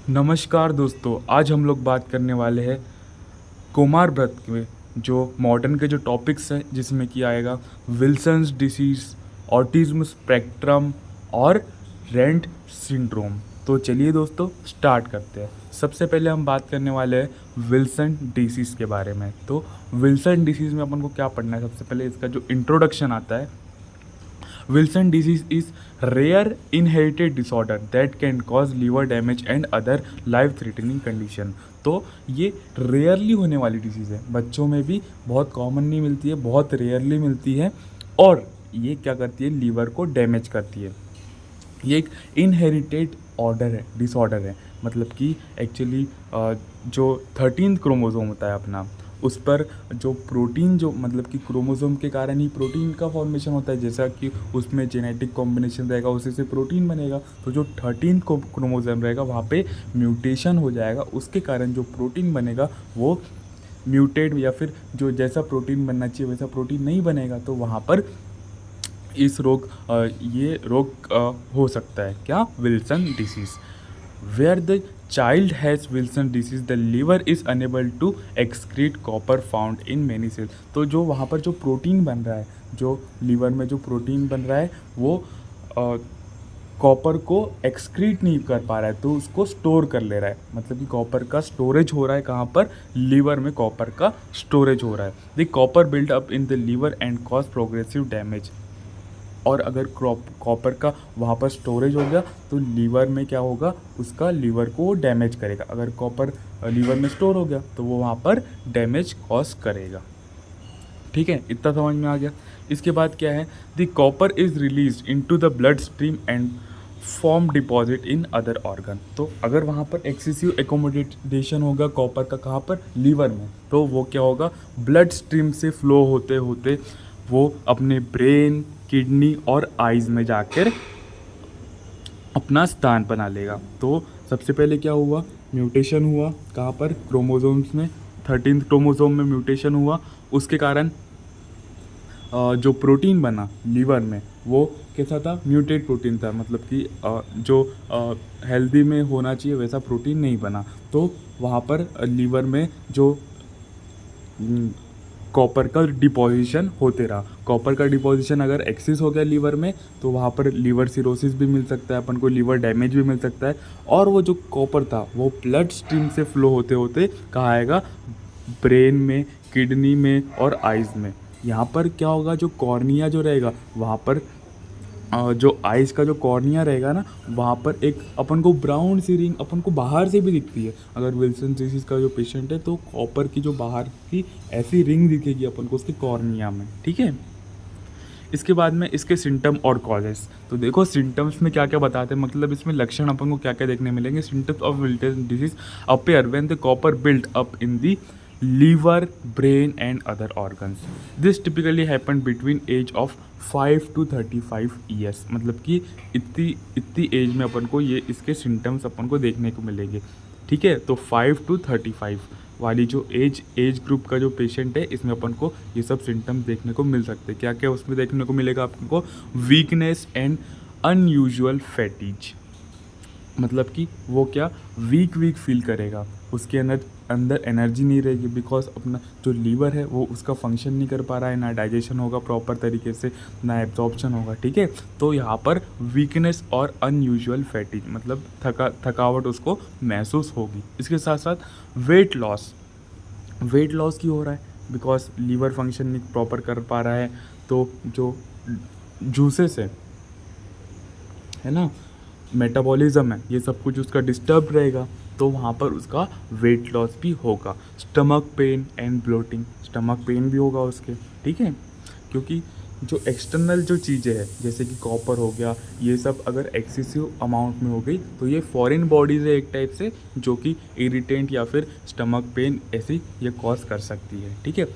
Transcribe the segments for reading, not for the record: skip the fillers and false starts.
नमस्कार दोस्तों, आज हम लोग बात करने वाले हैं कुमार व्रत के जो मॉडर्न के जो टॉपिक्स हैं जिसमें कि आएगा विल्सन्स डिसीज़, ऑटिज्म स्पेक्ट्रम और रेंट सिंड्रोम। तो चलिए दोस्तों स्टार्ट करते हैं। सबसे पहले हम बात करने वाले हैं विल्सन डिसीज़ के बारे में। तो विल्सन डिसीज़ में अपन को क्या पढ़ना है, सबसे पहले इसका जो इंट्रोडक्शन आता है। Wilson disease is rare inherited disorder that can cause liver damage and other life threatening condition। तो ये रेयरली होने वाली डिसीज़ है, बच्चों में भी बहुत कॉमन नहीं मिलती है, बहुत रेयरली मिलती है और ये क्या करती है, लीवर को डैमेज करती है। ये एक इनहेरिटेड ऑर्डर है, डिसऑर्डर है। मतलब कि एक्चुअली जो 13th क्रोमोसोम होता है अपना, उस पर जो प्रोटीन, जो मतलब कि क्रोमोसोम के कारण ही प्रोटीन का फॉर्मेशन होता है। जैसा कि उसमें जेनेटिक कॉम्बिनेशन रहेगा, उसी से प्रोटीन बनेगा। तो जो 13th क्रोमोसोम रहेगा वहाँ पे म्यूटेशन हो जाएगा, उसके कारण जो प्रोटीन बनेगा वो म्यूटेड या फिर जो जैसा प्रोटीन बनना चाहिए वैसा प्रोटीन नहीं बनेगा। तो वहाँ पर ये रोग हो सकता है, क्या, Wilson disease. Where the child has Wilson disease the liver is unable to excrete copper found in many cells. तो जो वहाँ पर जो प्रोटीन बन रहा है, जो लीवर में जो प्रोटीन बन रहा है वो कॉपर को एक्सक्रीट नहीं कर पा रहा है, तो उसको स्टोर कर ले रहा है। मतलब कि कॉपर का स्टोरेज हो रहा है, कहाँ पर, लीवर में कॉपर का स्टोरेज हो रहा है। The copper build up in the liver and cause progressive damage. और अगर कॉपर का वहाँ पर स्टोरेज हो गया तो लीवर में क्या होगा, उसका लीवर को वो डैमेज करेगा। अगर कॉपर लीवर में स्टोर हो गया तो वो वहाँ पर डैमेज कॉज करेगा। ठीक है, इतना समझ में आ गया। इसके बाद क्या है, the copper is release into the blood stream and form deposit in other organ. तो अगर वहाँ पर एक्सेसिव एकोमोडेशन होगा कॉपर का, कहाँ पर, लीवर में, तो वो क्या होगा, ब्लड स्ट्रीम से फ्लो होते होते वो अपने ब्रेन, किडनी और आइज़ में जाकर अपना स्थान बना लेगा। तो सबसे पहले क्या हुआ, म्यूटेशन हुआ, कहाँ पर, क्रोमोसोम्स में, 13th क्रोमोसोम में म्यूटेशन हुआ। उसके कारण जो प्रोटीन बना लीवर में वो कैसा था, म्यूटेड प्रोटीन था। मतलब कि जो हेल्दी में होना चाहिए वैसा प्रोटीन नहीं बना। तो वहाँ पर लीवर में जो कॉपर का डिपोजिशन होते रहा। कॉपर का डिपोजिशन अगर एक्सेस हो गया लीवर में तो वहाँ पर लीवर सिरोसिस भी मिल सकता है अपन को, लीवर डैमेज भी मिल सकता है। और वो जो कॉपर था वो ब्लड स्ट्रीम से फ्लो होते होते कहाँ आएगा, ब्रेन में, किडनी में और आइज़ में। यहाँ पर क्या होगा, जो कॉर्निया जो रहेगा वहाँ पर जो आइज़ का जो कॉर्निया रहेगा ना, वहाँ पर एक अपन को ब्राउन सी रिंग अपन को बाहर से भी दिखती है। अगर विल्सन डिसीज़ का जो पेशेंट है तो कॉपर की जो बाहर की ऐसी रिंग दिखेगी अपन को उसके कॉर्निया में। ठीक है, इसके बाद में इसके सिम्टम और कॉजेस। तो देखो सिम्टम्स में क्या क्या बताते हैं, मतलब इसमें लक्षण अपन को क्या क्या देखने मिलेंगे। Symptoms of Wilson disease appear when the copper build up in the liver, brain and other organs. This typically happen between age of 5 to 35 years। मतलब कि इतनी एज में अपन को ये इसके सिम्टम्स अपन को देखने को मिलेंगे। ठीक है, तो 5 to 35 वाली जो एज ग्रुप का जो पेशेंट है इसमें अपन को ये सब सिम्टम्स देखने को मिल सकते हैं। क्या क्या उसमें देखने को मिलेगा अपन को, वीकनेस एंड अनयूजुअल फैटीज। मतलब कि वो क्या, वीक फील करेगा, उसके अंदर एनर्जी नहीं रहेगी, बिकॉज अपना जो लीवर है वो उसका फंक्शन नहीं कर पा रहा है, ना डाइजेशन होगा प्रॉपर तरीके से, ना एब्जॉर्प्शन होगा। ठीक है, तो यहाँ पर वीकनेस और अनयूजुअल फैटीग मतलब थकावट उसको महसूस होगी। इसके साथ साथ वेट लॉस क्यों हो रहा है, बिकॉज लीवर फंक्शन नहीं प्रॉपर कर पा रहा है। तो जो जूसेस है ना, मेटाबॉलिज्म है, ये सब कुछ उसका डिस्टर्ब रहेगा, तो वहाँ पर उसका वेट लॉस भी होगा। Stomach pain and bloating, stomach pain भी होगा उसके। ठीक है, क्योंकि जो एक्सटर्नल जो चीज़ें हैं जैसे कि कॉपर हो गया, ये सब अगर एक्सेसिव अमाउंट में हो गई तो ये फॉरेन बॉडीज़ है एक टाइप से, जो कि इरिटेंट या फिर स्टमक पेन ऐसी ये कॉज कर सकती है। ठीक है,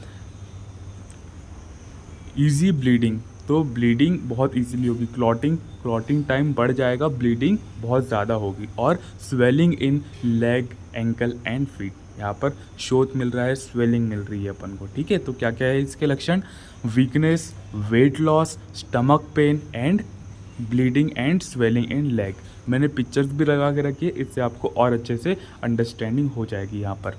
ईजी ब्लीडिंग, तो ब्लीडिंग बहुत इजीली होगी, क्लॉटिंग टाइम बढ़ जाएगा, ब्लीडिंग बहुत ज़्यादा होगी। और swelling in leg, ankle and feet, यहाँ पर शोथ मिल रहा है, स्वेलिंग मिल रही है अपन को। ठीक है, तो क्या क्या है इसके लक्षण, weakness, weight loss, stomach pain and bleeding and swelling in leg. मैंने पिक्चर्स भी लगा के रखी है, इससे आपको और अच्छे से अंडरस्टैंडिंग हो जाएगी यहाँ पर।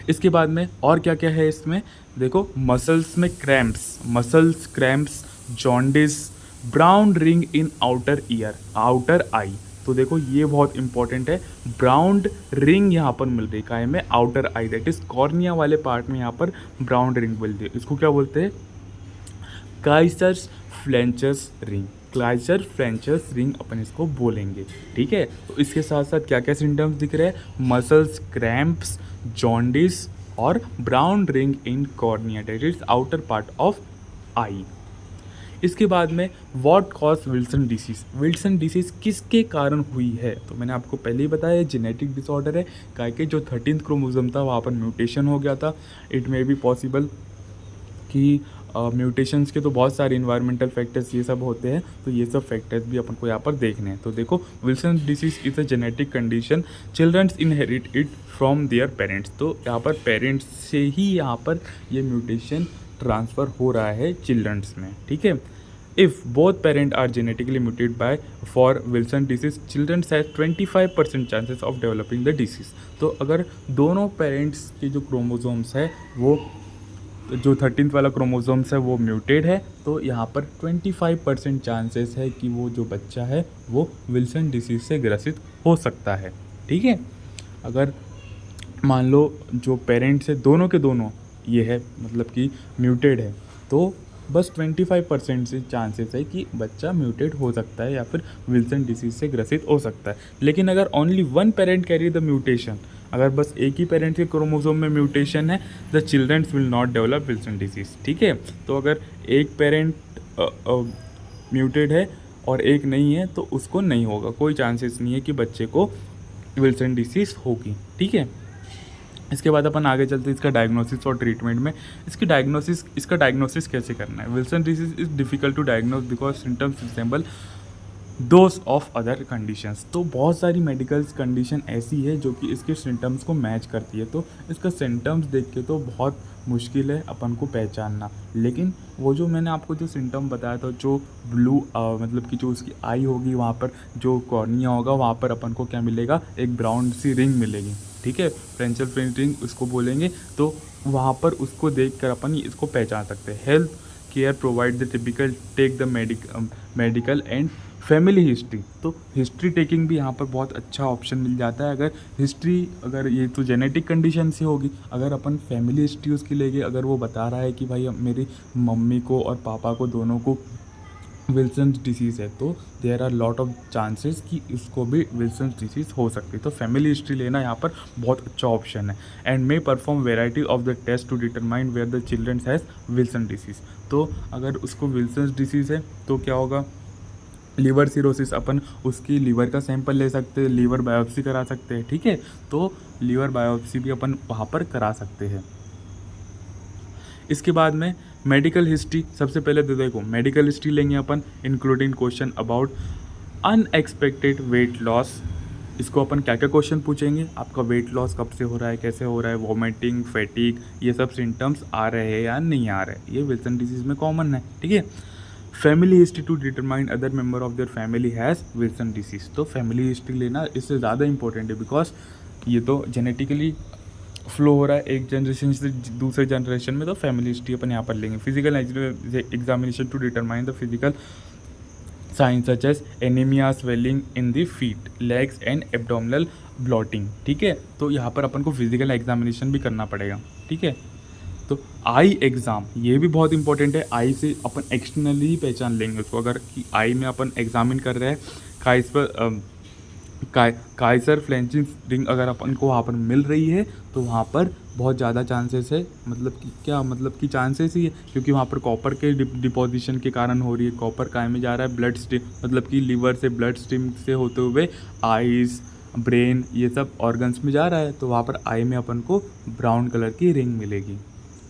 इसके बाद में और क्या क्या है इसमें, देखो मसल्स में cramps, jaundice, brown ring in outer ear, outer eye. तो देखो ये बहुत इंपॉर्टेंट है, ब्राउन रिंग यहाँ पर मिल रही है में outer I, that is cornea वाले पार्ट में यहाँ पर ब्राउन रिंग मिल रही है। इसको क्या बोलते हैं, काइसर्स फ्लेंचर्स रिंग, क्लाइसर फ्लेंचर्स रिंग अपन इसको बोलेंगे। ठीक है, तो इसके साथ साथ क्या क्या सिम्टम्स दिख रहे हैं, मसल्स क्रैम्प्स, जॉन्डिस और brown ring in cornea, that is outer part of eye. इसके बाद में what cause Wilson disease, Wilson disease किसके कारण हुई है, तो मैंने आपको पहले ही बताया जेनेटिक डिसऑर्डर है, क्या कि जो 13th क्रोमोसोम था वहाँ पर म्यूटेशन हो गया था। इट मे बी पॉसिबल कि म्यूटेशंस के तो बहुत सारे इन्वायरमेंटल फैक्टर्स ये सब होते हैं, तो ये सब फैक्टर्स भी अपन को यहाँ पर देखने हैं। तो देखो Wilson disease is a genetic condition, childrens inherit it from their parents. तो यहाँ पर पेरेंट्स से ही यहाँ पर ये म्यूटेशन ट्रांसफ़र हो रहा है चिल्ड्रंस में। ठीक है, if both parent are genetically muted by for Wilson disease, childrens has 25% chances of developing the disease. तो अगर दोनों पेरेंट्स के जो क्रोमोसोम्स है वो जो 13th वाला क्रोमोसोम्स है वो म्यूटेड है, तो यहाँ पर 25% चांसेस है कि वो जो बच्चा है वो विल्सन डिसीज से ग्रसित हो सकता है। ठीक है, अगर मान लो जो पेरेंट्स है दोनों के दोनों ये है मतलब कि म्यूटेड है, तो बस 25% से चांसेस है कि बच्चा म्यूटेड हो सकता है या फिर विल्सन डिसीज से ग्रसित हो सकता है। लेकिन अगर only one parent carry the mutation, अगर बस एक ही पेरेंट के क्रोमोसोम में म्यूटेशन है, the childrens will not develop Wilson disease. ठीक है, तो अगर एक पेरेंट म्यूटेड है और एक नहीं है तो उसको नहीं होगा, कोई चांसेस नहीं है कि बच्चे को विल्सन डिसीज होगी। ठीक है, इसके बाद अपन आगे चलते हैं इसका डायग्नोसिस और ट्रीटमेंट में। इसका डायग्नोसिस कैसे करना है, Wilson disease is difficult to diagnose because symptoms resemble those of other conditions. तो बहुत सारी मेडिकल कंडीशन ऐसी है जो कि इसके सिम्टम्स को मैच करती है, तो इसका सिम्टम्स देख के तो बहुत मुश्किल है अपन को पहचानना। लेकिन वो जो मैंने आपको जो सिम्टम बताया था, जो ब्लू मतलब कि जो उसकी आई होगी वहाँ पर जो कॉर्निया होगा वहाँ पर अपन को क्या मिलेगा, एक ब्राउन सी रिंग मिलेगी। ठीक है, फ्रेंचल फ्रेंच रिंग उसको बोलेंगे, तो वहाँ पर उसको देख कर अपन इसको पहचान सकते हैं। Health care provide the typical take the medical and family history. तो हिस्ट्री टेकिंग भी यहाँ पर बहुत अच्छा ऑप्शन मिल जाता है। अगर हिस्ट्री, अगर ये तो जेनेटिक कंडीशन से होगी, अगर अपन फैमिली हिस्ट्री उसकी लेंगे, अगर वो बता रहा है कि भाई मेरी मम्मी को और पापा को दोनों को विल्सन डिसीज़ है, तो there are lot of chances कि इसको भी विल्सन डिसीज़ हो सकती है। तो फैमिली हिस्ट्री लेना यहाँ पर बहुत अच्छा ऑप्शन है। And may perform variety of the test to determine where the childrens has Wilson disease. तो अगर उसको विल्सन डिसीज़ है तो क्या होगा, लीवर सिरोसिस, अपन उसकी लीवर का सैंपल ले सकते हैं, लीवर बायोप्सी करा सकते हैं। ठीक है, तो लीवर बायोप्सी भी अपन वहाँ पर करा सकते हैं। इसके बाद में मेडिकल हिस्ट्री, सबसे पहले तो देखो मेडिकल हिस्ट्री लेंगे अपन, including question about unexpected weight loss. इसको अपन क्या क्या क्वेश्चन पूछेंगे, आपका वेट लॉस कब से हो रहा है, कैसे हो रहा है, वॉमिटिंग, फैटिग, ये सब सिम्टम्स आ रहे हैं या नहीं आ रहे, ये विल्सन डिजीज़ में कॉमन है। ठीक है, family history to determine other member of their family has Wilson disease. तो फैमिली हिस्ट्री लेना इससे ज़्यादा इंपॉर्टेंट है, बिकॉज ये तो जेनेटिकली फ्लो हो रहा है एक जनरेशन से दूसरे जनरेशन में, तो फैमिली हिस्ट्री अपन यहाँ पर लेंगे। Physical examination to determine the physical signs such as anaemia, swelling in the feet, legs and abdominal bloating. ठीक है, तो यहाँ पर अपन को फिजिकल एग्जामिनेशन भी करना पड़ेगा। ठीक है, तो आई एग्ज़ाम ये भी बहुत इंपॉर्टेंट है। आई से अपन एक्सटर्नली ही पहचान लेंगे उसको, अगर कि आई में अपन एग्जामिन कर रहे हैं काइसर फ्लेंचिंग रिंग अगर अपन को वहाँ पर मिल रही है तो वहाँ पर बहुत ज़्यादा चांसेस है, मतलब कि क्या मतलब कि चांसेस ही है, क्योंकि वहाँ पर कॉपर के डिपोजिशन के कारण हो रही है। कॉपर काय में जा रहा है, ब्लड स्ट्रीम, मतलब कि लीवर से ब्लड स्ट्रीम से होते हुए आइज़, ब्रेन, ये सब ऑर्गन्स में जा रहा है, तो वहाँ पर आई में अपन को ब्राउन कलर की रिंग मिलेगी।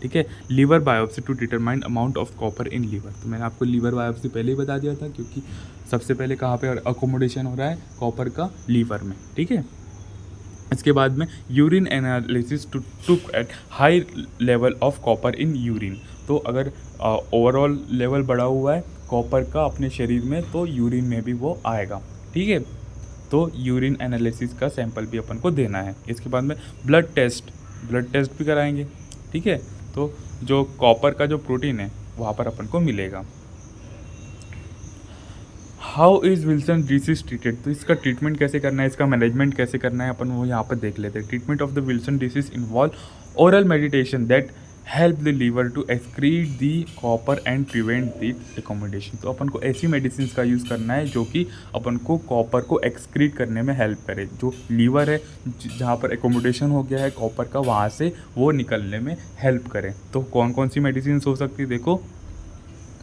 ठीक है, liver biopsy to determine amount of copper in liver. तो मैंने आपको लीवर बायोप्सी पहले ही बता दिया था, क्योंकि सबसे पहले कहाँ पे अकोमोडेशन हो रहा है, कॉपर का लीवर में। ठीक है, इसके बाद में urine analysis to look at high level of copper in urine. तो अगर ओवरऑल लेवल बढ़ा हुआ है कॉपर का अपने शरीर में, तो यूरिन में भी वो आएगा। ठीक है, तो यूरिन एनालिसिस का सैंपल भी अपन को देना है। इसके बाद में ब्लड टेस्ट भी कराएंगे। ठीक है, तो जो कॉपर का जो प्रोटीन है वहाँ पर अपन को मिलेगा। How is Wilson disease treated, तो इसका ट्रीटमेंट कैसे करना है, इसका मैनेजमेंट कैसे करना है, अपन वो यहाँ पर देख लेते हैं। Treatment of the Wilson disease involve oral meditation that help the liver to excrete the copper and prevent the accommodation. तो अपन को ऐसी मेडिसिन का यूज़ करना है जो कि अपन को कॉपर को एक्सक्रीट करने में हेल्प करे। जो लीवर है जहाँ पर एकोमोडेशन हो गया है कॉपर का, वहाँ से वो निकलने में हेल्प करे। तो कौन कौन सी मेडिसिन हो सकती है, देखो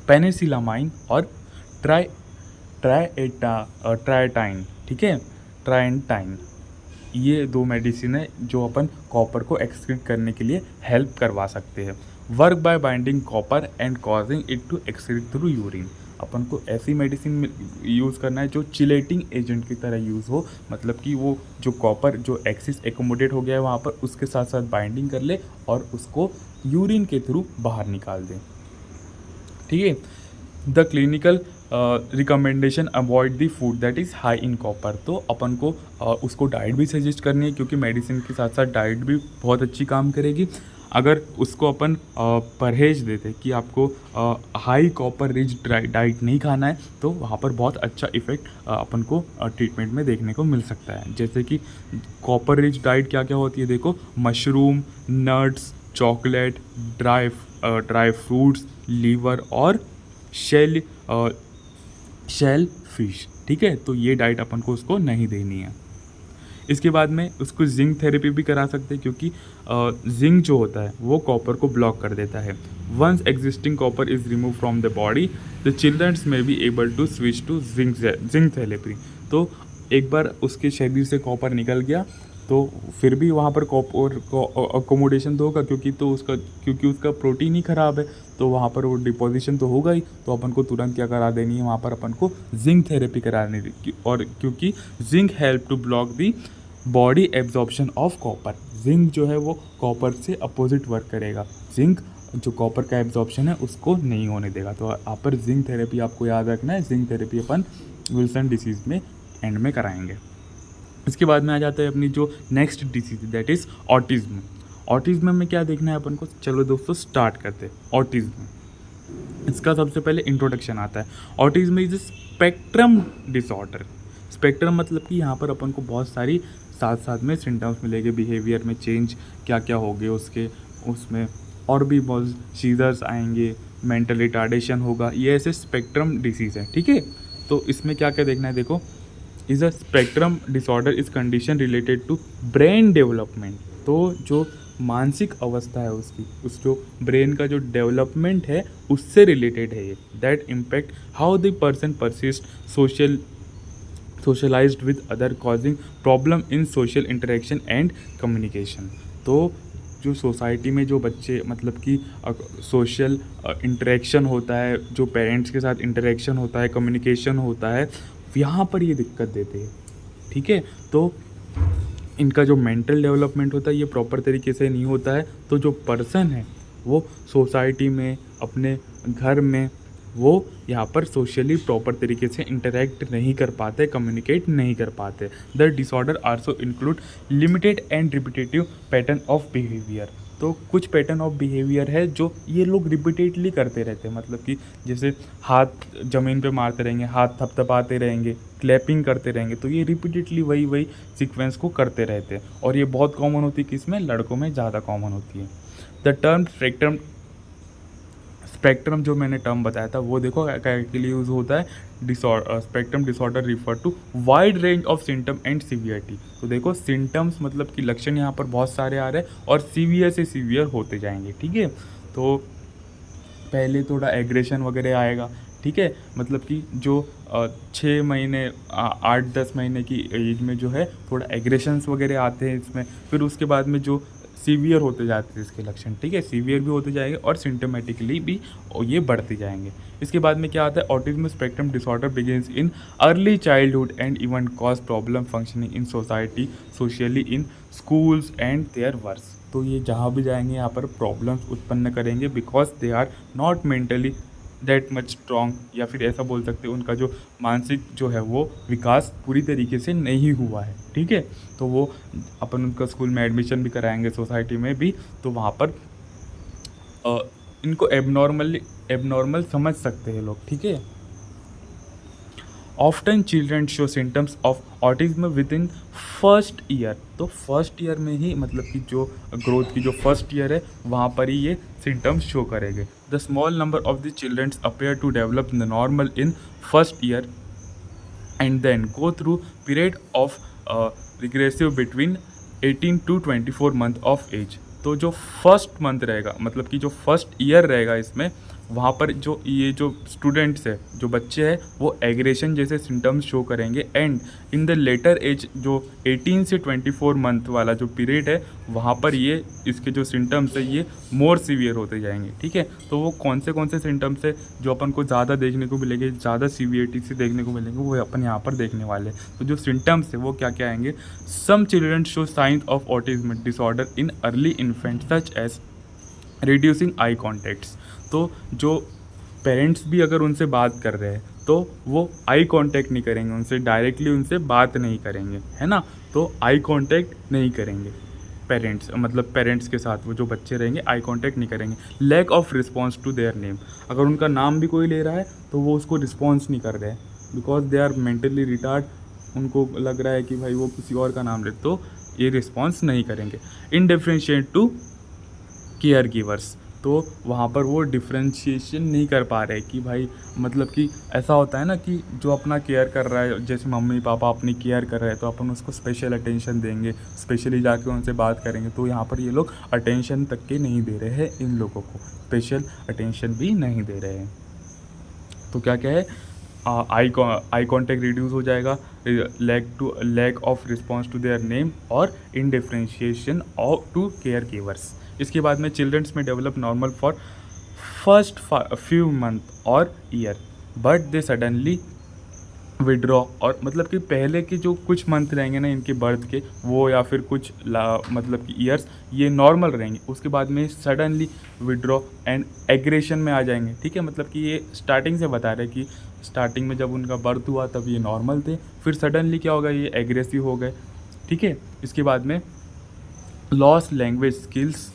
पेनिसिलामाइन और ट्राइटाइन। ठीक है, ट्राइटाइन, ये 2 मेडिसिन है जो अपन कॉपर को एक्सक्रीट करने के लिए हेल्प करवा सकते हैं। Work by binding copper and causing it to excrete through urine. अपन को ऐसी मेडिसिन यूज़ करना है जो चिलेटिंग एजेंट की तरह यूज़ हो, मतलब कि वो जो कॉपर जो एक्सिस एकोमोडेट हो गया है वहाँ पर उसके साथ साथ बाइंडिंग कर ले और उसको यूरिन के थ्रू बाहर निकाल दे। ठीक है, the clinical recommendation avoid the food that is high in copper. तो अपन को उसको डाइट भी सजेस्ट करनी है, क्योंकि मेडिसिन के साथ साथ डाइट भी बहुत अच्छी काम करेगी। अगर उसको अपन परहेज देते कि आपको हाई कॉपर रिच डाइट नहीं खाना है, तो वहाँ पर बहुत अच्छा इफ़ेक्ट अपन को ट्रीटमेंट में देखने को मिल सकता है। जैसे कि कॉपर रिच डाइट क्या क्या होती है, देखो mushroom, nuts, chocolate, dry fruits, liver और शेल फिश। ठीक है, तो ये डाइट अपन को उसको नहीं देनी है। इसके बाद में उसको जिंक थेरेपी भी करा सकते हैं, क्योंकि जिंक जो होता है वो कॉपर को ब्लॉक कर देता है। Once existing copper is remove from the body, the childrens में be able to switch to zinc therapy. तो एक बार उसके शरीर से कॉपर निकल गया तो फिर भी वहाँ पर कॉपर अकोमोडेशन तो होगा, क्योंकि उसका प्रोटीन ही ख़राब है, तो वहाँ पर वो डिपोजिशन तो होगा ही। तो अपन को तुरंत क्या करा देनी है, वहाँ पर अपन को जिंक थेरेपी करानी है। और क्योंकि zinc help to block the body absorption of copper. Zinc जो है वो कॉपर से अपोजिट वर्क करेगा। जिंक जो कॉपर का एब्जॉर्प्शन है उसको नहीं होने देगा। तो यहाँ पर जिंक थेरेपी आपको याद रखना है। जिंक थेरेपी अपन विल्सन डिसीज़ में एंड में कराएंगे। इसके बाद में आ जाता है अपनी जो next disease that is autism. Autism में क्या देखना है अपन को, चलो दोस्तों स्टार्ट करते हैं। ऑटिज्म, इसका सबसे पहले इंट्रोडक्शन आता है। Autism is a spectrum disorder. Spectrum मतलब कि यहाँ पर अपन को बहुत सारी साथ साथ में सिम्टम्स मिलेंगे, बिहेवियर में चेंज क्या क्या हो गए उसमें और भी बहुत सीजर्स आएंगे, मेंटल रिटार्डेशन होगा, ये ऐसे स्पेक्ट्रम डिसीज़ है। ठीक है, तो इसमें क्या क्या देखना है, देखो is a spectrum disorder is condition related to brain development. तो जो मानसिक अवस्था है उस जो ब्रेन का जो डेवलपमेंट है उससे रिलेटेड है ये। That impact how the person persist socialized with other causing problem in social interaction and communication। तो जो सोसाइटी में जो बच्चे मतलब कि सोशल इंटरेक्शन होता है, जो पेरेंट्स के साथ इंटरेक्शन होता है, कम्युनिकेशन होता है, यहाँ पर ये दिक्कत देते हैं। ठीक है, तो इनका जो मेंटल डेवलपमेंट होता है ये प्रॉपर तरीके से नहीं होता है। तो जो पर्सन है वो सोसाइटी में, अपने घर में, वो यहाँ पर सोशली प्रॉपर तरीके से इंटरेक्ट नहीं कर पाते, कम्युनिकेट नहीं कर पाते। The disorder also include limited and repetitive pattern of behaviour. तो कुछ पैटर्न ऑफ बिहेवियर है जो ये लोग रिपीटेडली करते रहते हैं, मतलब कि जैसे हाथ ज़मीन पे मारते रहेंगे, हाथ थपथपाते रहेंगे, क्लैपिंग करते रहेंगे, तो ये रिपीटेडली वही सीक्वेंस को करते रहते हैं। और ये बहुत कॉमन होती है, किसमें, लड़कों में ज़्यादा कॉमन होती है। द टर्म स्पेक्ट्रम जो मैंने टर्म बताया था वो देखो क्या के लिए यूज़ होता है। Spectrum disorder refer to wide range of symptom and severity. तो देखो सिम्टम्स मतलब कि लक्षण यहाँ पर बहुत सारे आ रहे हैं और सीवियर से सीवियर होते जाएंगे। ठीक है, तो पहले थोड़ा एग्रेशन वगैरह आएगा। ठीक है, मतलब कि जो 6 महीने 8-10 महीने की एज में जो है थोड़ा एग्रेशंस वगैरह आते हैं इसमें। फिर उसके बाद में जो सीवियर होते जाते हैं इसके लक्षण। ठीक है, सीवियर भी होते जाएंगे और सिम्टोमेटिकली भी ये बढ़ते जाएंगे। इसके बाद में क्या आता है, autism spectrum disorder begins in early childhood and even cause problem functioning in society, socially in schools and there works. तो ये जहाँ भी जाएंगे यहाँ पर प्रॉब्लम्स उत्पन्न करेंगे because they are not mentally that much strong, या फिर ऐसा बोल सकते हैं उनका जो मानसिक जो है वो विकास पूरी तरीके से नहीं हुआ है, ठीक है। तो वो अपन उनका स्कूल में एडमिशन भी कराएंगे, सोसाइटी में भी, तो वहाँ पर अ, इनको एबनॉर्मल समझ सकते हैं लोग, ठीक है। Often children show symptoms of autism with in first year, तो फर्स्ट ईयर में ही मतलब कि जो ग्रोथ की जो फर्स्ट ईयर है वहाँ पर ही ये सिम्टम्स शो करेंगे। The small number of the childrens appear to develop the normal in first year and then go through period of regressive between 18 to 24 month of age। तो जो फर्स्ट मंथ रहेगा मतलब कि जो फर्स्ट ईयर रहेगा इसमें, वहाँ पर जो ये जो स्टूडेंट्स है, जो बच्चे हैं, वो एग्रेशन जैसे सिम्टम्स शो करेंगे। And in the later age जो 18 से 24 मंथ वाला जो पीरियड है, वहाँ पर ये इसके जो सिम्टम्स है ये मोर सीवियर होते जाएंगे, ठीक है। तो वो कौन से सिम्टम्स है जो अपन को ज़्यादा देखने को मिलेंगे, ज़्यादा सीवियरिटी से देखने को मिलेंगे, वो अपन यहाँ पर देखने वाले हैं। तो जो सिम्टम्स है वो क्या क्या आएंगे। Some children show signs of autism disorder in early infant such as reducing eye contacts. तो जो पेरेंट्स भी अगर उनसे बात कर रहे हैं तो वो आई कांटेक्ट नहीं करेंगे, उनसे डायरेक्टली उनसे बात नहीं करेंगे, है ना। तो आई कांटेक्ट नहीं करेंगे पेरेंट्स, मतलब पेरेंट्स के साथ वो जो बच्चे रहेंगे आई कांटेक्ट नहीं करेंगे। Lack of response to their name, अगर उनका नाम भी कोई ले रहा है तो वो उसको रिस्पॉन्स नहीं कर रहे हैं, because they are mentally retard, उनको लग रहा है कि भाई वो किसी और का नाम ले, तो ये रिस्पॉन्स नहीं करेंगे। इनडिफरेंशिएट टू केयर गिवर्स, तो वहाँ पर वो डिफ्रेंशिएशन नहीं कर पा रहे कि भाई मतलब कि ऐसा होता है ना कि जो अपना केयर कर रहा है, जैसे मम्मी पापा अपनी केयर कर रहे हैं तो अपन उसको स्पेशल अटेंशन देंगे, स्पेशली जाके उनसे बात करेंगे। तो यहाँ पर ये लोग अटेंशन तक के नहीं दे रहे हैं, इन लोगों को स्पेशल अटेंशन भी नहीं दे रहे हैं। तो क्या क्या है, आई कॉन्टेक्ट रिड्यूस हो जाएगा, lack of response to their name और indifferentiation of to care givers. इसके बाद में चिल्ड्रंस में develop normal for first few month और year, but they suddenly withdraw, और मतलब कि पहले के जो कुछ मंथ रहेंगे ना इनके बर्थ के, वो या फिर कुछ मतलब कि ईयर्स ये नॉर्मल रहेंगे, उसके बाद में सडनली विड्रॉ एंड एग्रेशन में आ जाएंगे, ठीक है। मतलब कि ये स्टार्टिंग से बता रहे हैं कि स्टार्टिंग में जब उनका बर्थ हुआ तब ये नॉर्मल थे, फिर सडनली क्या होगा, ये एग्रेसिव हो गए, ठीक है। इसके बाद में लॉस लैंग्वेज स्किल्स,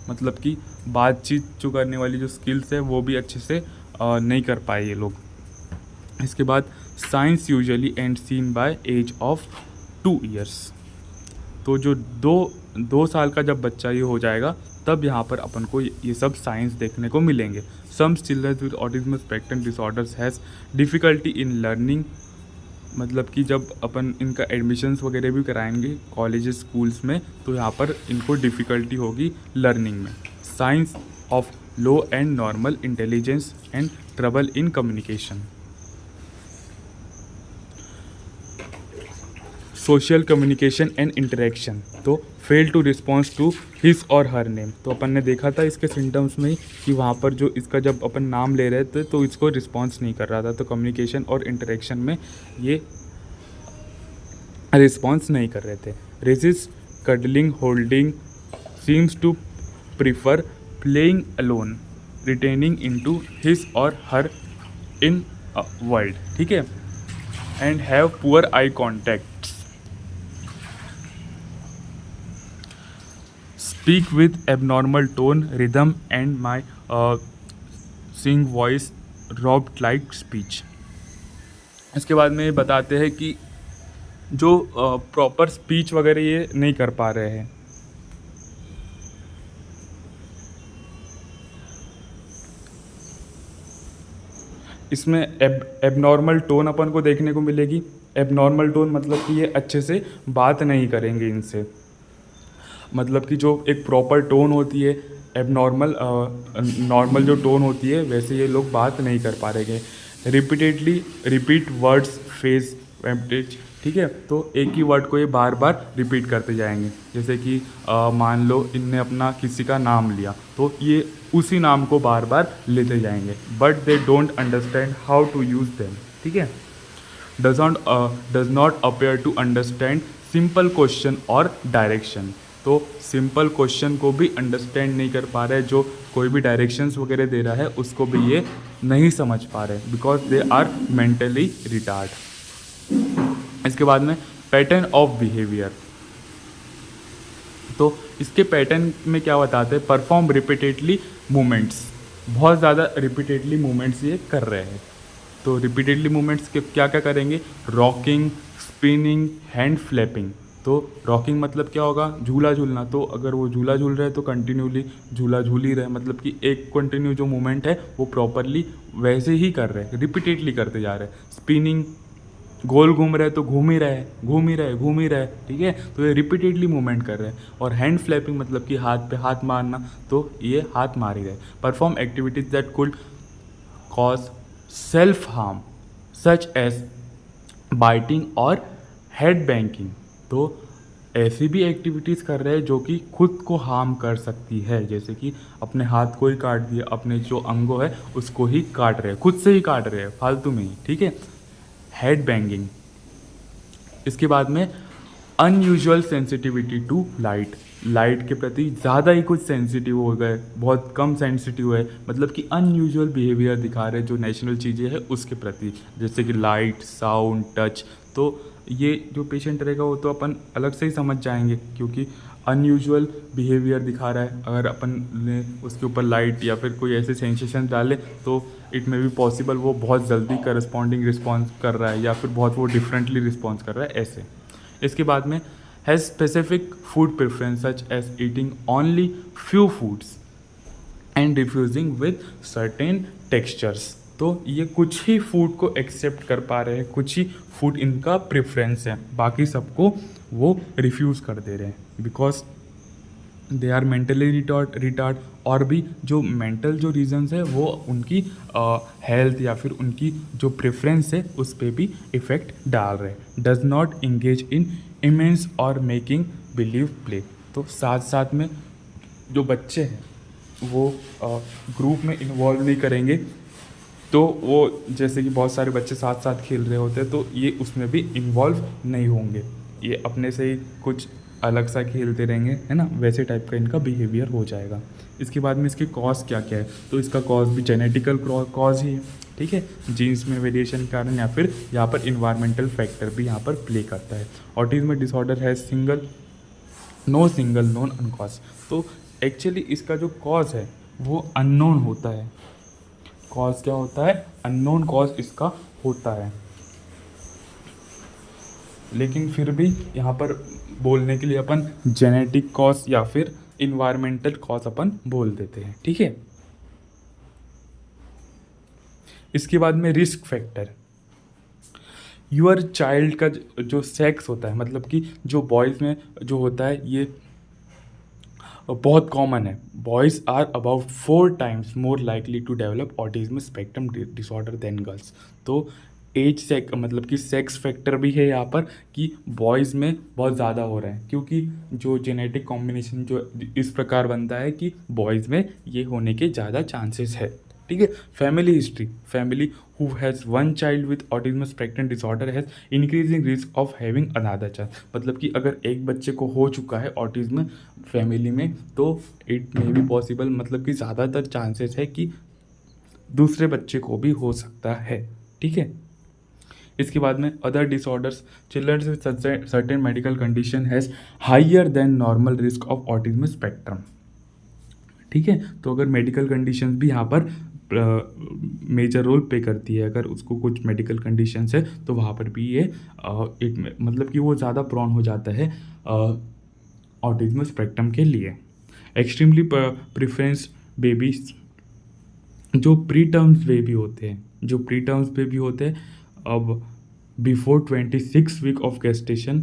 मतलब कि बातचीत जो करने वाली जो स्किल्स है वो भी अच्छे से नहीं कर पाए ये लोग। इसके बाद signs usually and seen by age of 2 years, तो जो दो साल का जब बच्चा ये हो जाएगा तब यहाँ पर अपन को ये सब साइंस देखने को मिलेंगे। Some children with autism spectrum disorders has difficulty in learning, मतलब कि जब अपन इनका एडमिशन्स वगैरह भी कराएंगे कॉलेजेस स्कूल्स में तो यहाँ पर इनको डिफ़िकल्टी होगी लर्निंग में। Signs of low and normal intelligence and trouble in communication. Social communication and interaction, तो fail to response to his और हर नेम, तो अपन ने देखा था इसके सिम्टम्स में ही कि वहाँ पर जो इसका जब अपन नाम ले रहे थे तो इसको रिस्पॉन्स नहीं कर रहा था, तो कम्युनिकेशन और इंटरेक्शन में ये रिस्पॉन्स नहीं कर रहे थे। Resist cuddling holding, seems to prefer playing alone, retaining into his और हर इन वर्ल्ड, ठीक है। And have poor eye contacts, speak with abnormal tone, rhythm and my sing voice robbed like speech। इसके बाद में बताते हैं कि जो प्रॉपर स्पीच वगैरह ये नहीं कर पा रहे हैं। इसमें एबनॉर्मल टोन अपन को देखने को मिलेगी। एबनॉर्मल टोन मतलब कि ये अच्छे से बात नहीं करेंगे इनसे, मतलब कि जो एक प्रॉपर टोन होती है, नॉर्मल जो टोन होती है वैसे ये लोग बात नहीं कर पा रहे हैं। रिपीटेडली रिपीट वर्ड्स फेस वेम्पटेज, ठीक है। तो एक ही वर्ड को ये बार बार रिपीट करते जाएंगे, जैसे कि मान लो इनने अपना किसी का नाम लिया तो ये उसी नाम को बार बार लेते जाएंगे, but they don't understand how to use them, ठीक है। Does not appear to understand simple question और डायरेक्शन, तो सिंपल क्वेश्चन को भी अंडरस्टैंड नहीं कर पा रहे, जो कोई भी डायरेक्शंस वगैरह दे रहा है उसको भी ये नहीं समझ पा रहे, because they are mentally retard. इसके बाद में पैटर्न ऑफ बिहेवियर, तो इसके पैटर्न में क्या बताते हैं, परफॉर्म रिपीटेडली मूवमेंट्स, बहुत ज़्यादा रिपीटेडली मूवमेंट्स ये कर रहे हैं। तो रिपीटेडली मूवमेंट्स के क्या क्या करेंगे, रॉकिंग, स्पिनिंग, हैंड फ्लैपिंग। तो रॉकिंग मतलब क्या होगा, झूला झूलना, तो अगर वो झूला झूल रहे हैं तो कंटिन्यूली झूला झूल ही रहे, मतलब कि एक कंटिन्यू जो मूवमेंट है वो प्रॉपरली वैसे ही कर रहे हैं, रिपीटेडली करते जा रहे हैं। स्पिनिंग, गोल घूम रहे तो घूम ही रहे, घूम ही रहे, घूम ही रहे, ठीक है, तो ये रिपीटेडली मूवमेंट कर रहे हैं। और हैंड फ्लैपिंग मतलब कि हाथ पे हाथ मारना, तो ये हाथ मार ही रहे। Perform activities that could cause self harm such as biting और हेड बैंकिंग, तो ऐसी भी एक्टिविटीज़ कर रहे हैं जो कि खुद को हार्म कर सकती है, जैसे कि अपने हाथ को ही काट दिया, अपने जो अंगों है उसको ही काट रहे हैं, खुद से ही काट रहे हैं फालतू में ही, ठीक है। Head banging. इसके बाद में unusual sensitivity to light, light के प्रति ज़्यादा ही कुछ सेंसिटिव हो गए, बहुत कम सेंसिटिव है, मतलब कि अनयूजुअल बिहेवियर दिखा रहे हैं जो नेचुरल चीज़ें हैं उसके प्रति, जैसे कि लाइट, साउंड, टच। तो ये जो पेशेंट रहेगा वो तो अपन अलग से ही समझ जाएंगे, क्योंकि अनयूजुअल बिहेवियर दिखा रहा है। अगर अपन ने उसके ऊपर लाइट या फिर कोई ऐसे सेंसेशन डाले तो इट मे बी पॉसिबल वो बहुत जल्दी करस्पॉन्डिंग रिस्पॉन्स कर रहा है, या फिर बहुत वो डिफरेंटली रिस्पॉन्स कर रहा है, ऐसे। इसके बाद में has specific food preference such as eating only few foods and refusing with certain textures. तो ये कुछ ही फूड को एक्सेप्ट कर पा रहे हैं, कुछ ही फूड इनका प्रेफरेंस है, बाकी सबको वो रिफ्यूज़ कर दे रहे हैं, because they are mentally retard. और भी जो मेंटल जो रीजंस है वो उनकी हेल्थ या फिर उनकी जो प्रेफरेंस है उस पर भी इफ़ेक्ट डाल रहे हैं। Does not engage in immense और मेकिंग बिलीव प्ले, तो साथ साथ में जो बच्चे हैं वो ग्रुप में इन्वॉल्व नहीं करेंगे, तो वो जैसे कि बहुत सारे बच्चे साथ साथ खेल रहे होते हैं तो ये उसमें भी इन्वॉल्व नहीं होंगे, ये अपने से ही कुछ अलग सा खेलते रहेंगे, है ना, वैसे टाइप का इनका बिहेवियर हो जाएगा। इसके बाद में इसके कॉज क्या क्या है, तो इसका कॉज भी जेनेटिकल कॉज ही है, ठीक है, जीन्स में वेरिएशन के कारण, या फिर यहाँ पर इन्वायरमेंटल फैक्टर भी यहाँ पर प्ले करता है। ऑटिज्म डिसऑर्डर है नो सिंगल नोन अनकॉज, तो एक्चुअली इसका जो कॉज है वो अननोन होता है। कॉज क्या होता है, अननोन कॉज इसका होता है, लेकिन फिर भी यहाँ पर बोलने के लिए अपन जेनेटिक कॉज या फिर इन्वायरमेंटल कॉज अपन बोल देते हैं, ठीक है। इसके बाद में रिस्क फैक्टर, यूअर चाइल्ड का जो सेक्स होता है, मतलब कि जो बॉयज़ में जो होता है ये बहुत कॉमन है। Boys are about 4 times more likely to develop autism spectrum disorder than girls. तो एज मतलब कि सेक्स फैक्टर भी है यहाँ पर कि बॉयज़ में बहुत ज़्यादा हो रहा है, क्योंकि जो जेनेटिक कॉम्बिनेशन जो इस प्रकार बनता है कि बॉयज़ में ये होने के ज़्यादा चांसेस है, ठीक है। Family history, family who has 1 child with autism spectrum disorder has increasing risk of having another child, मतलब कि अगर एक बच्चे को हो चुका है ऑटिज्म फैमिली में तो इट मे बी पॉसिबल, मतलब कि ज़्यादातर चांसेस है कि दूसरे बच्चे को भी हो सकता है, ठीक है। इसके बाद में other disorders, children with certain medical condition has higher than normal risk of autism spectrum, ठीक है। तो अगर मेडिकल कंडीशंस भी यहाँ पर मेजर रोल प्ले करती है, अगर उसको कुछ मेडिकल कंडीशंस है तो वहाँ पर भी ये मतलब कि वो ज़्यादा प्रॉन हो जाता है ऑटिज्म स्पेक्ट्रम के लिए। एक्सट्रीमली प्रिफरेंस बेबीज, जो प्री टर्म्स बेबी होते हैं अब before 26 week of gestation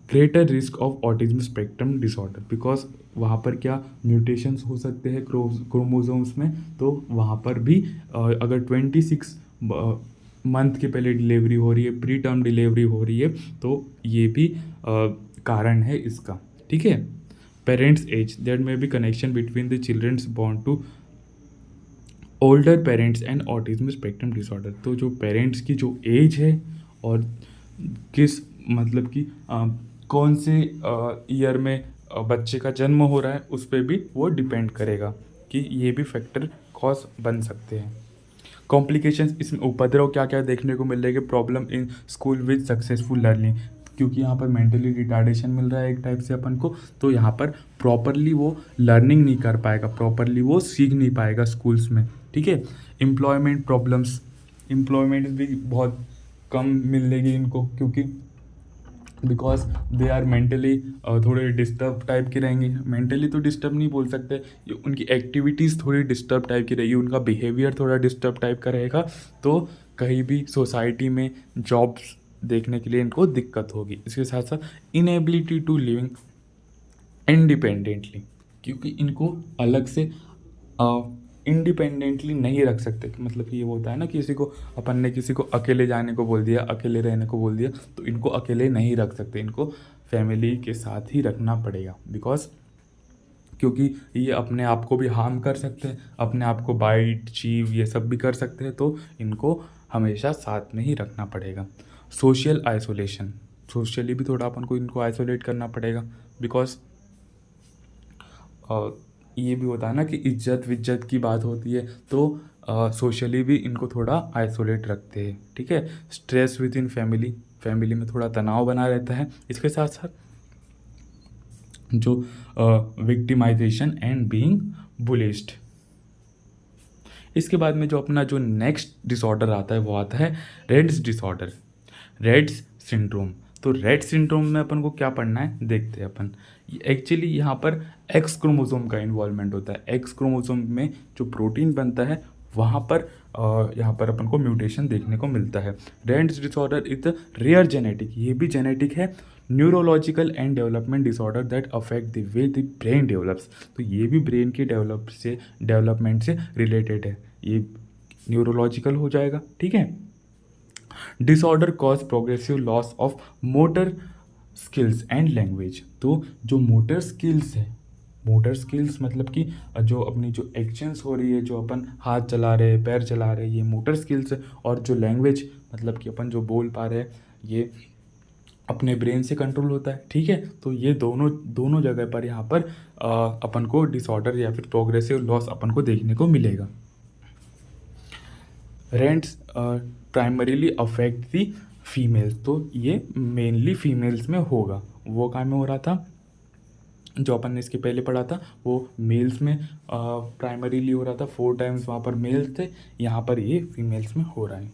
greater risk of autism spectrum disorder, because वहाँ पर क्या म्यूटेशंस हो सकते हैं क्रोमोसोम्स में, तो वहाँ पर भी अगर 26 मंथ के पहले डिलीवरी हो रही है, प्री टर्म डिलीवरी हो रही है, तो ये भी कारण है इसका, ठीक है। Parents age, there may be connection between the childrens born to older parents and autism spectrum disorder, तो जो पेरेंट्स की जो एज है और किस मतलब कि कौन से ईयर में बच्चे का जन्म हो रहा है उस पर भी वो डिपेंड करेगा कि ये भी फैक्टर कॉज बन सकते हैं। कॉम्प्लिकेशंस, इसमें उपद्रव क्या क्या देखने को मिल रहे हैं? Problem in school with successful learning, क्योंकि यहाँ पर मेंटली रिटार्डेशन मिल रहा है एक टाइप से अपन को, तो यहाँ पर प्रॉपरली वो लर्निंग नहीं कर पाएगा, प्रॉपरली वो सीख नहीं पाएगा स्कूल्स में, ठीक है। एम्प्लॉयमेंट प्रॉब्लम्स, एम्प्लॉयमेंट भी बहुत कम मिलेगी इनको, क्योंकि बिकॉज दे आर मेंटली थोड़े डिस्टर्ब टाइप के रहेंगे। मेंटली तो डिस्टर्ब नहीं बोल सकते, ये उनकी एक्टिविटीज़ थोड़ी डिस्टर्ब टाइप की रहेगी, उनका बिहेवियर थोड़ा डिस्टर्ब टाइप का रहेगा, तो कहीं भी सोसाइटी में जॉब्स देखने के लिए इनको दिक्कत होगी। इसके साथ साथ इनएबिलिटी टू लिविंग इंडिपेंडेंटली, क्योंकि इनको अलग से इंडिपेंडेंटली नहीं रख सकते। मतलब कि ये होता है ना, किसी को अपन ने किसी को अकेले जाने को बोल दिया, अकेले रहने को बोल दिया, तो इनको अकेले नहीं रख सकते, इनको फैमिली के साथ ही रखना पड़ेगा। बिकॉज क्योंकि ये अपने आप को भी हार्म कर सकते हैं, अपने आप को बाइट चीव ये सब भी कर सकते हैं, तो इनको हमेशा साथ में ही रखना पड़ेगा। सोशल आइसोलेशन, सोशली भी थोड़ा अपन को इनको आइसोलेट करना पड़ेगा, बिकॉज ये भी होता है ना कि इज्जत विज्जत की बात होती है, तो सोशली भी इनको थोड़ा आइसोलेट रखते हैं, ठीक है। Stress with in family, family में थोड़ा तनाव बना रहता है। इसके साथ साथ जो विक्टिमाइजेशन एंड बीइंग बुलिस्ड। इसके बाद में जो अपना जो नेक्स्ट डिसऑर्डर आता है वो आता है रेड्स डिसऑर्डर, रेड्स सिंड्रोम। तो रेड सिंड्रोम में अपन को क्या पढ़ना है देखते हैं अपन। एक्चुअली यहाँ पर एक्स क्रोमोसोम का इन्वॉल्वमेंट होता है। एक्स क्रोमोसोम में जो प्रोटीन बनता है वहाँ पर यहाँ पर अपन को म्यूटेशन देखने को मिलता है। Rett's disorder is the rare genetic, ये भी जेनेटिक है, neurological and development disorder that affect the way the brain develops. तो ये भी ब्रेन के डेवलपमेंट से रिलेटेड है, ये न्यूरोलॉजिकल हो जाएगा, ठीक है। Disorder cause progressive loss of motor skills and language. तो जो मोटर स्किल्स है, मोटर स्किल्स मतलब कि जो अपनी जो एक्शंस हो रही है, जो अपन हाथ चला रहे हैं, पैर चला रहे हैं, ये मोटर स्किल्स है। और जो लैंग्वेज मतलब कि अपन जो बोल पा रहे हैं, ये अपने ब्रेन से कंट्रोल होता है, ठीक है। तो ये दोनों जगह पर यहाँ पर अपन को डिसऑर्डर या फिर प्रोग्रेसिव लॉस अपन को देखने को मिलेगा। Rents primarily affect the females, तो ये मेनली फीमेल्स में होगा। वो काम में हो रहा था जो अपन ने इसके पहले पढ़ा था, वो मेल्स में प्राइमरीली हो रहा था, 4 टाइम्स वहाँ पर मेल्स थे, यहाँ पर ये फीमेल्स में हो रहा है।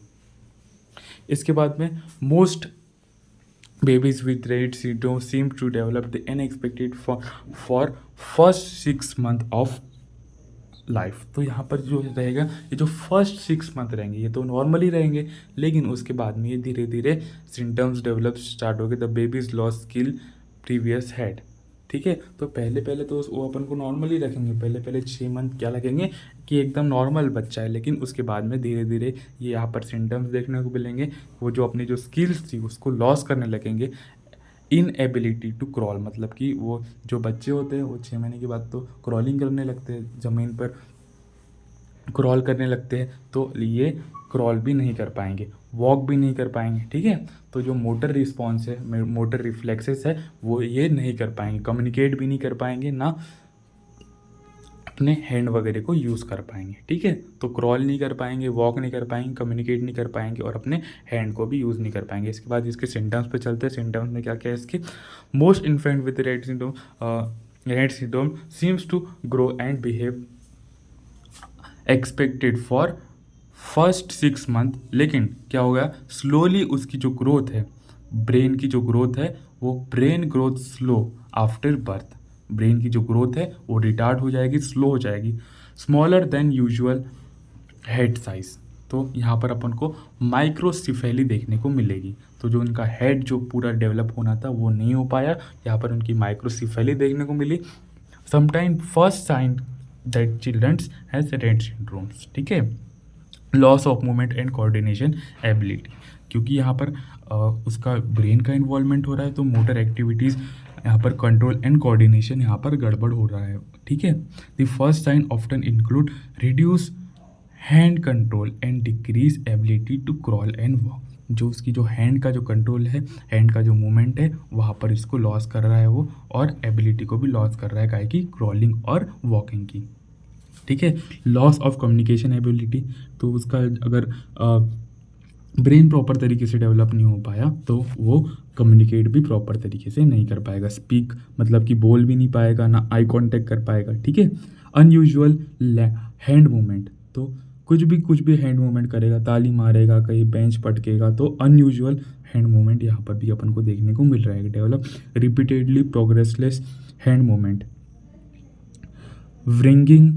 इसके बाद में most babies with Rett syndrome seem to develop the unexpected for first 6 month of life. तो यहाँ पर जो रहेगा, ये जो फर्स्ट 6 मंथ रहेंगे ये तो नॉर्मली रहेंगे, लेकिन उसके बाद में ये धीरे धीरे सिम्टम्स डेवलप स्टार्ट हो गए। The babies loss skill previous had, ठीक है। तो पहले तो वो अपन को नॉर्मली रखेंगे, पहले 6 मंथ क्या लगेंगे कि एकदम नॉर्मल बच्चा है, लेकिन उसके बाद में धीरे धीरे ये यहाँ पर सिम्टम्स देखने को मिलेंगे, वो जो अपनी जो स्किल्स थी उसको लॉस करने लगेंगे। इनएबिलिटी टू क्रॉल, मतलब कि वो जो बच्चे होते हैं वो 6 महीने के बाद तो क्रॉलिंग करने लगते हैं, ज़मीन पर क्रॉल करने लगते हैं, तो ये क्रॉल भी नहीं कर पाएंगे, वॉक भी नहीं कर पाएंगे, ठीक है। तो जो मोटर रिस्पॉन्स है, मोटर रिफ्लेक्सेस है, वो ये नहीं कर पाएंगे, कम्युनिकेट भी नहीं कर पाएंगे, ना अपने हैंड वगैरह को यूज़ कर पाएंगे, ठीक है। तो क्रॉल नहीं कर पाएंगे, वॉक नहीं कर पाएंगे, कम्युनिकेट नहीं कर पाएंगे और अपने हैंड को भी यूज़ नहीं कर पाएंगे। इसके बाद इसके सिम्टम्स पे चलते हैं। सिम्टम्स में क्या क्या है इसके? Most infant with Rett syndrome seems to grow and behave expected for first 6 month, लेकिन क्या होगा, स्लोली उसकी जो ग्रोथ है, ब्रेन की जो ग्रोथ है, वो brain growth slow after birth, brain की जो ग्रोथ है वो रिटार्ड हो जाएगी, स्लो हो जाएगी। Smaller than usual head size, तो यहाँ पर अपन को माइक्रोसिफेली देखने को मिलेगी। तो जो उनका हेड जो पूरा डेवलप होना था वो नहीं हो पाया, यहाँ पर उनकी माइक्रोसिफेली देखने को मिली। Sometime first sign that childrens has Rett syndromes, ठीक है। Loss of movement and coordination ability, क्योंकि यहाँ पर उसका ब्रेन का इन्वॉल्वमेंट हो रहा है, तो मोटर एक्टिविटीज़ यहाँ पर कंट्रोल एंड कोऑर्डिनेशन यहाँ पर गड़बड़ हो रहा है, ठीक है। The first sign often include reduce hand control and decrease ability to crawl and walk. जो उसकी जो हैंड का जो कंट्रोल है, हैंड का जो मूवमेंट है, वहाँ पर इसको लॉस कर रहा है वो, और एबिलिटी को भी लॉस कर रहा है काय की, क्रॉलिंग और वॉकिंग की। ठीक है। लॉस ऑफ कम्युनिकेशन एबिलिटी, तो उसका अगर ब्रेन प्रॉपर तरीके से डेवलप नहीं हो पाया तो वो कम्युनिकेट भी प्रॉपर तरीके से नहीं कर पाएगा, स्पीक मतलब कि बोल भी नहीं पाएगा, ना आई कांटेक्ट कर पाएगा। ठीक है। अनयूजुअल हैंड मूवमेंट, तो कुछ भी हैंड मूवमेंट करेगा, ताली मारेगा, कहीं बेंच पटकेगा, तो अनयूजुअल हैंड मूवमेंट यहाँ पर भी अपन को देखने को मिल रहा है। Develop repeatedly progressless hand movement, wringing,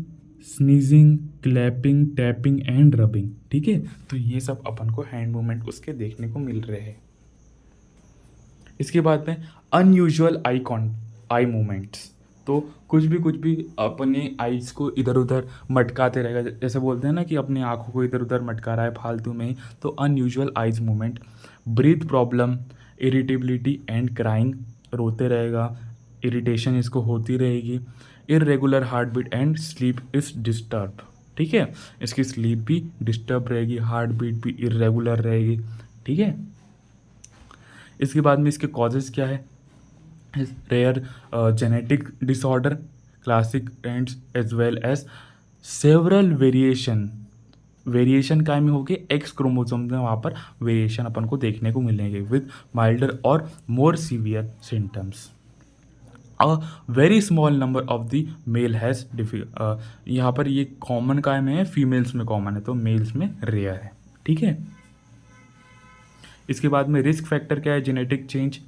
sneezing, clapping, tapping and rubbing. ठीक है। तो ये सब अपन को हैंड मूवमेंट उसके देखने को मिल रहे हैं। इसके बाद में अनयूजुअल आई मूवमेंट्स, तो कुछ भी अपने आईज को इधर उधर मटकाते रहेगा, जैसे बोलते हैं ना कि अपनी आंखों को इधर उधर मटका रहा है फालतू में ही, तो unusual eyes movement. Breath problem, irritability and crying, रोते रहेगा, इरिटेशन इसको होती रहेगी। Irregular heart beat and sleep is disturb. ठीक है। इसकी स्लीप भी डिस्टर्ब रहेगी, हार्ट बीट भी इरेगुलर रहेगी। ठीक है। इसके बाद में इसके कॉजेज़ क्या है, rare genetic disorder, classic and as well as several variation काय में होगी, एक्स क्रोमोसोम में वहाँ पर वेरिएशन अपन को देखने को मिलेंगे विद माइल्डर और more severe symptoms. A very small number of the male has यहाँ पर ये कॉमन काय में है, फीमेल्स में कॉमन है, तो मेल्स में रेयर है। ठीक है। इसके बाद में रिस्क फैक्टर क्या है, genetic change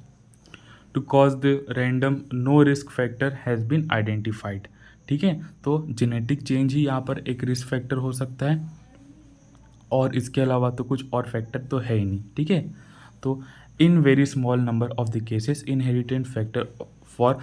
to cause the random, no risk factor has been identified. ठीक है। तो जेनेटिक चेंज ही यहाँ पर एक रिस्क फैक्टर हो सकता है, और इसके अलावा तो कुछ और फैक्टर तो है ही नहीं। ठीक है। तो in very small number of the cases inherent factor for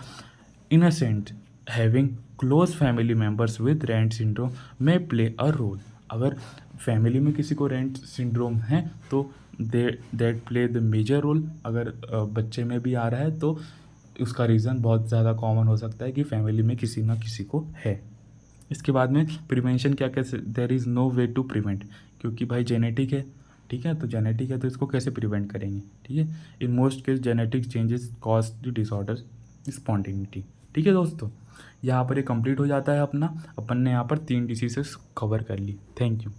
innocent having close family members with Rett syndrome में प्ले अ रोल। अगर फैमिली में किसी को रेंट सिंड्रोम है तो that play the major role. अगर बच्चे में भी आ रहा है तो उसका रीज़न बहुत ज़्यादा कॉमन हो सकता है कि फैमिली में किसी ना किसी को है। इसके बाद में प्रिवेंशन क्या कैसे, there is no way to prevent, क्योंकि भाई जेनेटिक है। ठीक है। तो जेनेटिक है तो इसको कैसे प्रिवेंट करेंगे। ठीक है। In most case genetic changes cause the disorder spontaneity. ठीक है दोस्तों, यहाँ पर ये कंप्लीट हो जाता है अपना, अपन ने यहाँ पर 3 डिसीजेस कवर कर ली। Thank you.